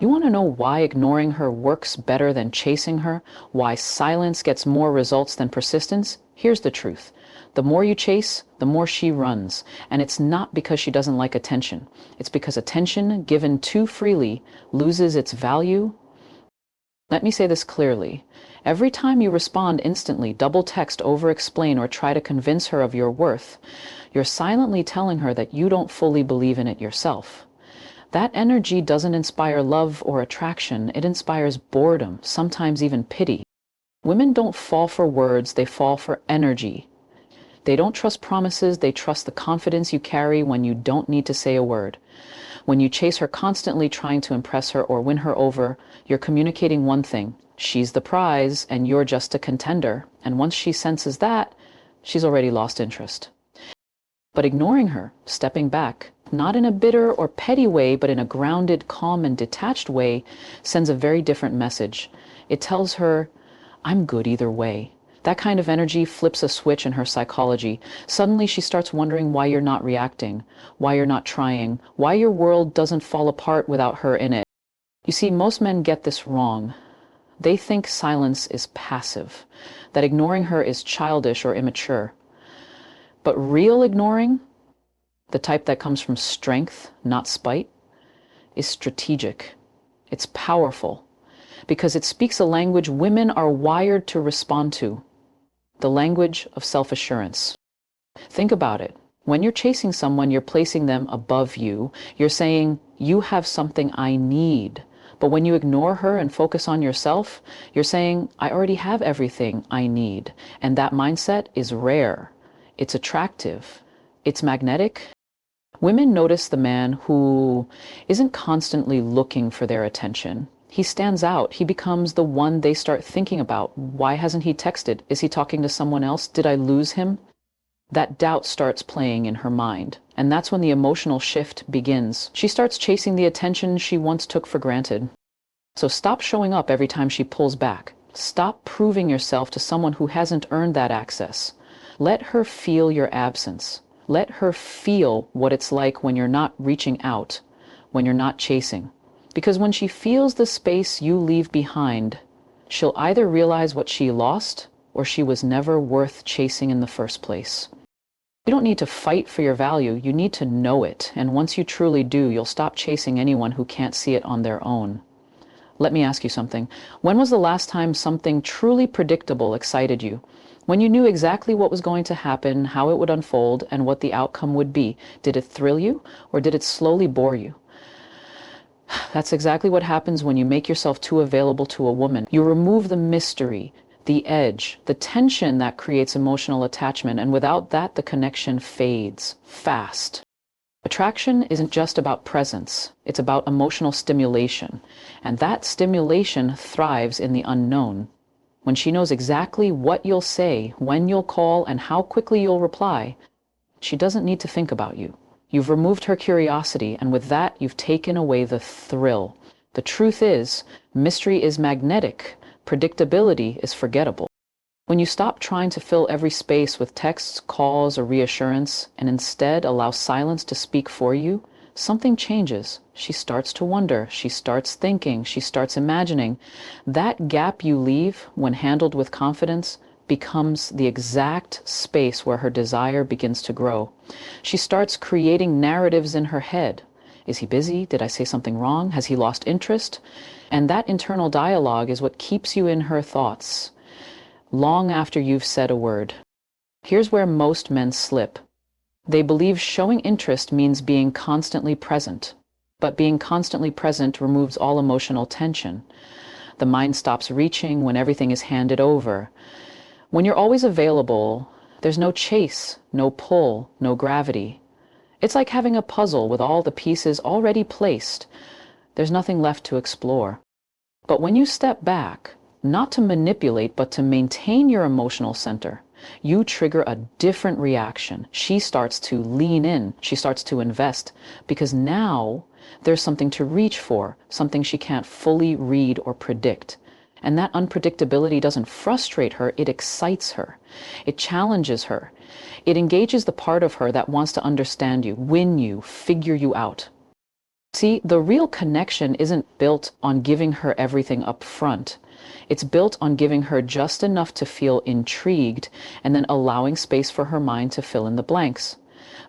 You want to know why ignoring her works better than chasing her? Why silence gets more results than persistence? Here's the truth. The more you chase, the more she runs. And it's not because she doesn't like attention. It's because attention given too freely loses its value. Let me say this clearly. Every time you respond instantly, double text, over explain, or try to convince her of your worth, you're silently telling her that you don't fully believe in it yourself. That energy doesn't inspire love or attraction. It inspires boredom, sometimes even pity. Women don't fall for words, they fall for energy. They don't trust promises, they trust the confidence you carry when you don't need to say a word. When you chase her constantly trying to impress her or win her over, you're communicating one thing. She's the prize and you're just a contender. And once she senses that, she's already lost interest. But ignoring her, stepping back, not in a bitter or petty way, but in a grounded, calm, and detached way, sends a very different message. It tells her, I'm good either way. That kind of energy flips a switch in her psychology. Suddenly she starts wondering why you're not reacting, why you're not trying, why your world doesn't fall apart without her in it. You see, most men get this wrong. They think silence is passive, that ignoring her is childish or immature. But real ignoring, the type that comes from strength, not spite, is strategic. It's powerful because it speaks a language women are wired to respond to, the language of self-assurance. Think about it. When you're chasing someone, you're placing them above you. You're saying, you have something I need. But when you ignore her and focus on yourself, you're saying, I already have everything I need. And that mindset is rare. It's attractive. It's magnetic. Women notice the man who isn't constantly looking for their attention. He stands out. He becomes the one they start thinking about. Why hasn't he texted? Is he talking to someone else? Did I lose him? That doubt starts playing in her mind. And that's when the emotional shift begins. She starts chasing the attention she once took for granted. So stop showing up every time she pulls back. Stop proving yourself to someone who hasn't earned that access. Let her feel your absence. Let her feel what it's like when you're not reaching out, when you're not chasing. Because when she feels the space you leave behind, she'll either realize what she lost or she was never worth chasing in the first place. You don't need to fight for your value, you need to know it. And once you truly do, you'll stop chasing anyone who can't see it on their own. Let me ask you something. When was the last time something truly predictable excited you? When you knew exactly what was going to happen, how it would unfold, and what the outcome would be? Did it thrill you, or did it slowly bore you? That's exactly what happens when you make yourself too available to a woman. You remove the mystery, the edge, the tension that creates emotional attachment, and without that, the connection fades fast. Attraction isn't just about presence, it's about emotional stimulation, and that stimulation thrives in the unknown. When she knows exactly what you'll say, when you'll call, and how quickly you'll reply, she doesn't need to think about you. You've removed her curiosity, and with that, you've taken away the thrill. The truth is, mystery is magnetic, predictability is forgettable. When you stop trying to fill every space with texts, calls, or reassurance, and instead allow silence to speak for you, something changes. She starts to wonder, she starts thinking, she starts imagining. That gap you leave, when handled with confidence, becomes the exact space where her desire begins to grow. She starts creating narratives in her head. Is he busy? Did I say something wrong? Has he lost interest? And that internal dialogue is what keeps you in her thoughts long after you've said a word. Here's where most men slip. They believe showing interest means being constantly present, but being constantly present removes all emotional tension. The mind stops reaching when everything is handed over. When you're always available, there's no chase, no pull, no gravity. It's like having a puzzle with all the pieces already placed. There's nothing left to explore. But when you step back, not to manipulate, but to maintain your emotional center, you trigger a different reaction. She starts to lean in, she starts to invest, because now there's something to reach for, something she can't fully read or predict. And that unpredictability doesn't frustrate her, it excites her. It challenges her. It engages the part of her that wants to understand you, win you, figure you out. See, the real connection isn't built on giving her everything up front. It's built on giving her just enough to feel intrigued and then allowing space for her mind to fill in the blanks.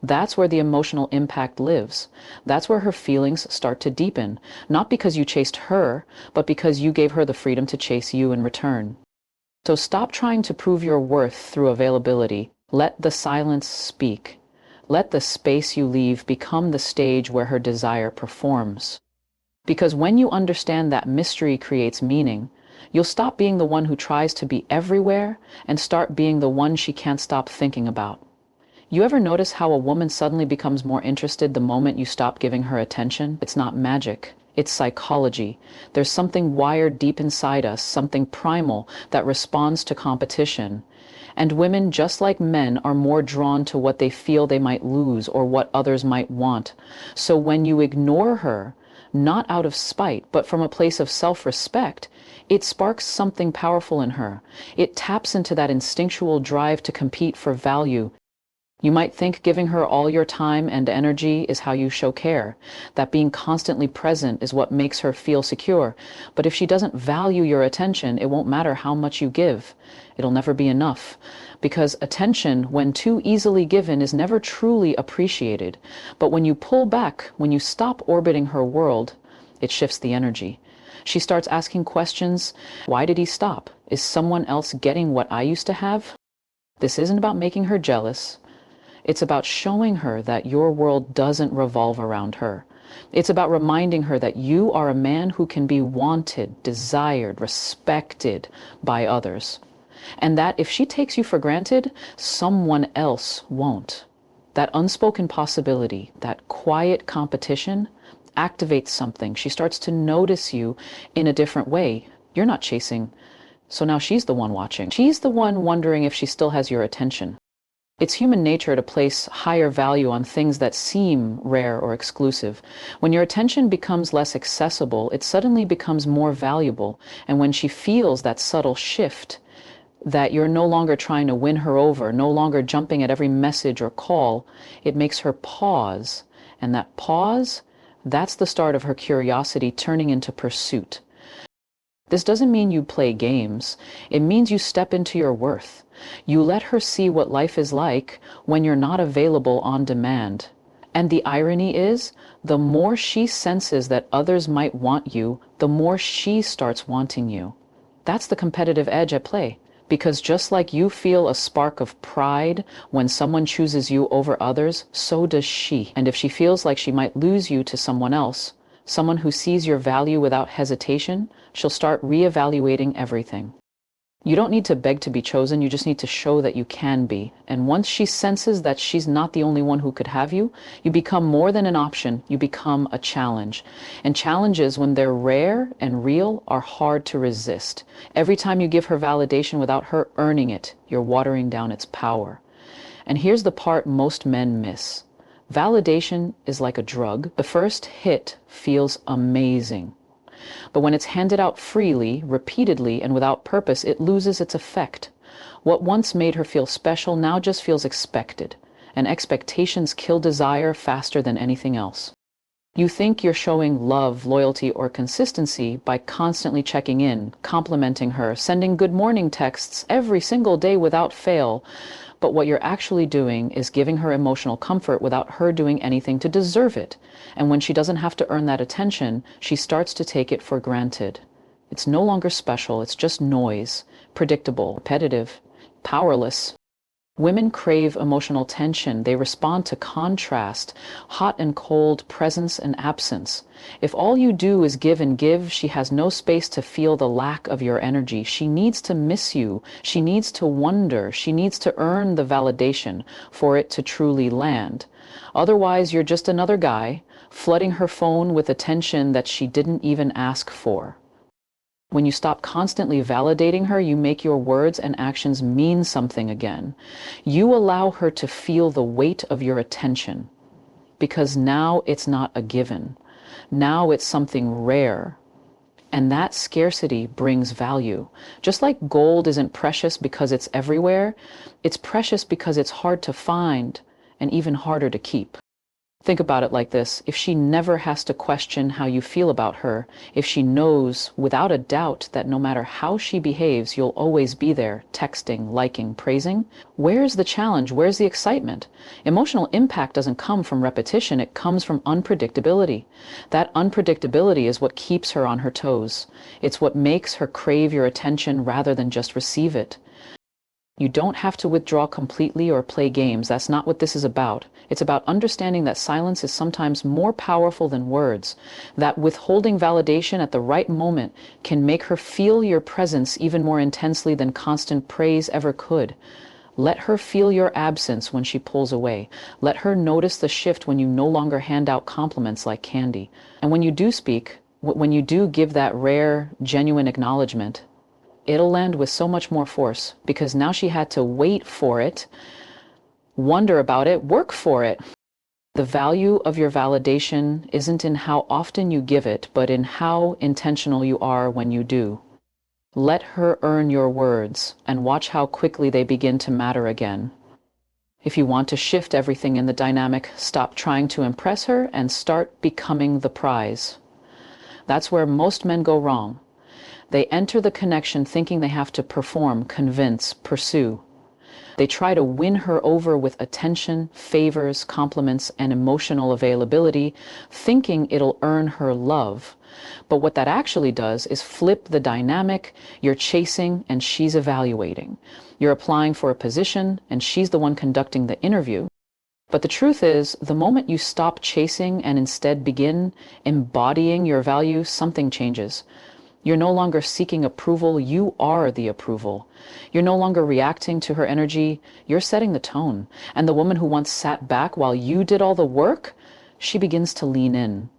That's where the emotional impact lives. That's where her feelings start to deepen, not because you chased her, but because you gave her the freedom to chase you in return. So stop trying to prove your worth through availability. Let the silence speak. Let the space you leave become the stage where her desire performs. Because when you understand that mystery creates meaning, you'll stop being the one who tries to be everywhere and start being the one she can't stop thinking about. You ever notice how a woman suddenly becomes more interested the moment you stop giving her attention? It's not magic. It's psychology. There's something wired deep inside us, something primal that responds to competition. And women, just like men, are more drawn to what they feel they might lose or what others might want. So when you ignore her, not out of spite, but from a place of self-respect, it sparks something powerful in her. It taps into that instinctual drive to compete for value. You might think giving her all your time and energy is how you show care, that being constantly present is what makes her feel secure. But if she doesn't value your attention, it won't matter how much you give. It'll never be enough. Because attention, when too easily given, is never truly appreciated. But when you pull back, when you stop orbiting her world, it shifts the energy. She starts asking questions. Why did he stop? Is someone else getting what I used to have? This isn't about making her jealous. It's about showing her that your world doesn't revolve around her. It's about reminding her that you are a man who can be wanted, desired, respected by others. And that if she takes you for granted, someone else won't. That unspoken possibility, that quiet competition, activates something. She starts to notice you in a different way. You're not chasing. So now she's the one watching. She's the one wondering if she still has your attention. It's human nature to place higher value on things that seem rare or exclusive. When your attention becomes less accessible, it suddenly becomes more valuable. And when she feels that subtle shift, that you're no longer trying to win her over, no longer jumping at every message or call, it makes her pause. And that pause, that's the start of her curiosity turning into pursuit. This doesn't mean you play games. It means you step into your worth. You let her see what life is like when you're not available on demand. And the irony is, the more she senses that others might want you, the more she starts wanting you. That's the competitive edge at play. Because just like you feel a spark of pride when someone chooses you over others, so does she. And if she feels like she might lose you to someone else, someone who sees your value without hesitation, she'll start reevaluating everything. You don't need to beg to be chosen, you just need to show that you can be. And once she senses that she's not the only one who could have you, you become more than an option, you become a challenge. And challenges, when they're rare and real, are hard to resist. Every time you give her validation without her earning it, you're watering down its power. And here's the part most men miss. Validation is like a drug. The first hit feels amazing. But when it's handed out freely, repeatedly, and without purpose, it loses its effect. What once made her feel special now just feels expected, and expectations kill desire faster than anything else. You think you're showing love, loyalty, or consistency by constantly checking in, complimenting her, sending good morning texts every single day without fail. But what you're actually doing is giving her emotional comfort without her doing anything to deserve it. And when she doesn't have to earn that attention, she starts to take it for granted. It's no longer special, it's just noise, predictable, repetitive, powerless. Women crave emotional tension. They respond to contrast, hot and cold, presence and absence. If all you do is give and give, she has no space to feel the lack of your energy. She needs to miss you. She needs to wonder. She needs to earn the validation for it to truly land. Otherwise, you're just another guy flooding her phone with attention that she didn't even ask for. When you stop constantly validating her, you make your words and actions mean something again. You allow her to feel the weight of your attention, because now it's not a given. Now it's something rare. And that scarcity brings value. Just like gold isn't precious because it's everywhere, it's precious because it's hard to find and even harder to keep. Think about it like this. If she never has to question how you feel about her, if she knows without a doubt that no matter how she behaves, you'll always be there, texting, liking, praising, where's the challenge? Where's the excitement? Emotional impact doesn't come from repetition, it comes from unpredictability. That unpredictability is what keeps her on her toes. It's what makes her crave your attention rather than just receive it. You don't have to withdraw completely or play games. That's not what this is about. It's about understanding that silence is sometimes more powerful than words, that withholding validation at the right moment can make her feel your presence even more intensely than constant praise ever could. Let her feel your absence when she pulls away. Let her notice the shift when you no longer hand out compliments like candy. And when you do speak, when you do give that rare, genuine acknowledgement, it'll land with so much more force because now she had to wait for it, wonder about it, work for it. The value of your validation isn't in how often you give it, but in how intentional you are when you do. Let her earn your words and watch how quickly they begin to matter again. If you want to shift everything in the dynamic, stop trying to impress her and start becoming the prize. That's where most men go wrong. They enter the connection thinking they have to perform, convince, pursue. They try to win her over with attention, favors, compliments, and emotional availability, thinking it'll earn her love. But what that actually does is flip the dynamic. You're chasing and she's evaluating. You're applying for a position and she's the one conducting the interview. But the truth is, the moment you stop chasing and instead begin embodying your value, something changes. You're no longer seeking approval, you are the approval. You're no longer reacting to her energy, you're setting the tone. And the woman who once sat back while you did all the work, she begins to lean in.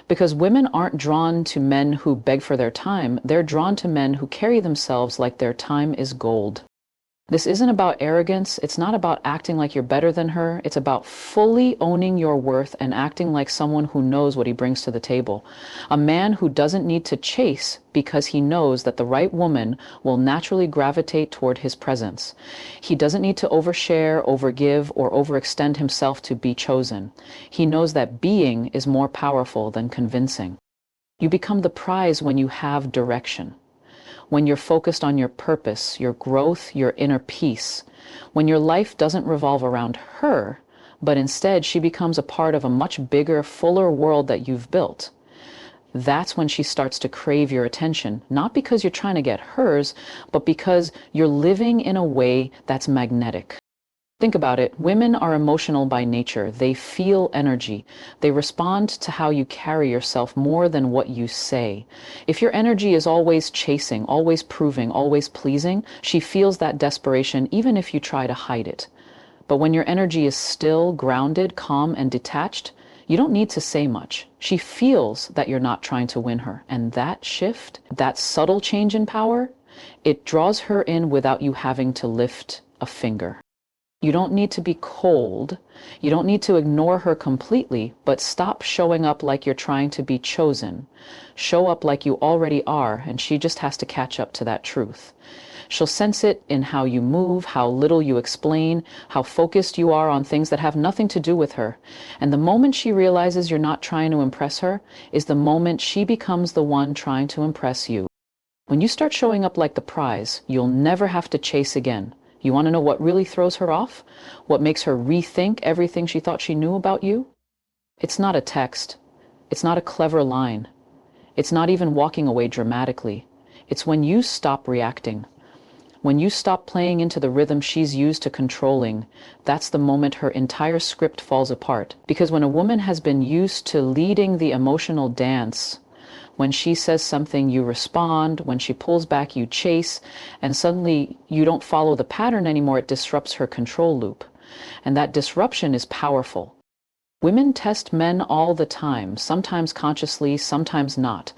Because women aren't drawn to men who beg for their time, they're drawn to men who carry themselves like their time is gold. This isn't about arrogance, it's not about acting like you're better than her, it's about fully owning your worth and acting like someone who knows what he brings to the table. A man who doesn't need to chase because he knows that the right woman will naturally gravitate toward his presence. He doesn't need to overshare, overgive, or overextend himself to be chosen. He knows that being is more powerful than convincing. You become the prize when you have direction. When you're focused on your purpose, your growth, your inner peace, when your life doesn't revolve around her, but instead she becomes a part of a much bigger, fuller world that you've built. That's when she starts to crave your attention, not because you're trying to get hers, but because you're living in a way that's magnetic. Think about it. Women are emotional by nature. They feel energy. They respond to how you carry yourself more than what you say. If your energy is always chasing, always proving, always pleasing, she feels that desperation even if you try to hide it. But when your energy is still, grounded, calm, and detached, you don't need to say much. She feels that you're not trying to win her. And that shift, that subtle change in power, it draws her in without you having to lift a finger. You don't need to be cold. You don't need to ignore her completely, but stop showing up like you're trying to be chosen. Show up like you already are, and she just has to catch up to that truth. She'll sense it in how you move, how little you explain, how focused you are on things that have nothing to do with her. And the moment she realizes you're not trying to impress her is the moment she becomes the one trying to impress you. When you start showing up like the prize, you'll never have to chase again. You want to know what really throws her off? What makes her rethink everything she thought she knew about you? It's not a text. It's not a clever line. It's not even walking away dramatically. It's when you stop reacting. When you stop playing into the rhythm she's used to controlling, that's the moment her entire script falls apart. Because when a woman has been used to leading the emotional dance, when she says something, you respond. When she pulls back, you chase. And suddenly you don't follow the pattern anymore. It disrupts her control loop. And that disruption is powerful. Women test men all the time, sometimes consciously, sometimes not.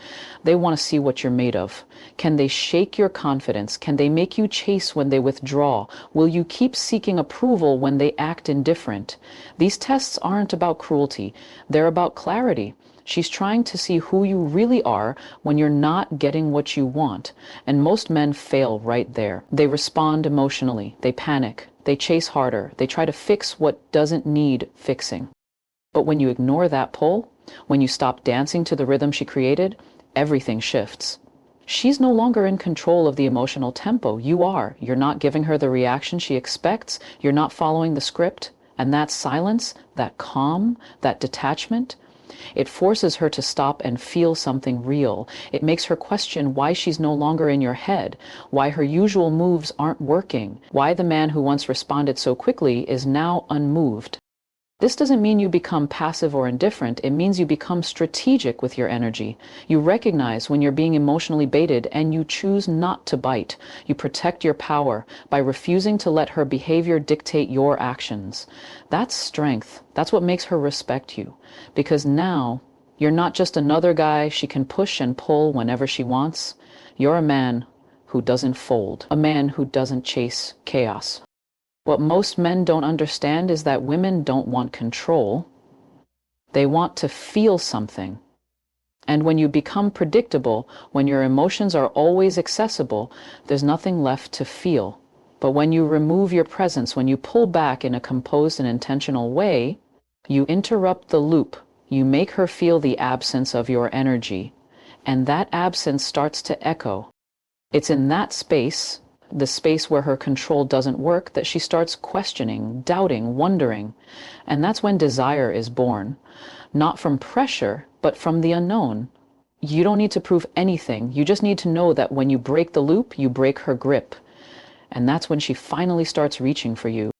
They want to see what you're made of. Can they shake your confidence? Can they make you chase when they withdraw? Will you keep seeking approval when they act indifferent? These tests aren't about cruelty. They're about clarity. She's trying to see who you really are when you're not getting what you want. And most men fail right there. They respond emotionally. They panic. They chase harder. They try to fix what doesn't need fixing. But when you ignore that pull, when you stop dancing to the rhythm she created, everything shifts. She's no longer in control of the emotional tempo. You are. You're not giving her the reaction she expects. You're not following the script. And that silence, that calm, that detachment, it forces her to stop and feel something real. It makes her question why she's no longer in your head, why her usual moves aren't working, why the man who once responded so quickly is now unmoved. This doesn't mean you become passive or indifferent. It means you become strategic with your energy. You recognize when you're being emotionally baited and you choose not to bite. You protect your power by refusing to let her behavior dictate your actions. That's strength. That's what makes her respect you. Because now you're not just another guy she can push and pull whenever she wants. You're a man who doesn't fold, a man who doesn't chase chaos. What most men don't understand is that women don't want control. They want to feel something. And when you become predictable, when your emotions are always accessible, there's nothing left to feel. But when you remove your presence, when you pull back in a composed and intentional way, you interrupt the loop. You make her feel the absence of your energy. And that absence starts to echo. It's in that space, the space where her control doesn't work, that she starts questioning, doubting, wondering. And that's when desire is born. Not from pressure, but from the unknown. You don't need to prove anything. You just need to know that when you break the loop, you break her grip. And that's when she finally starts reaching for you.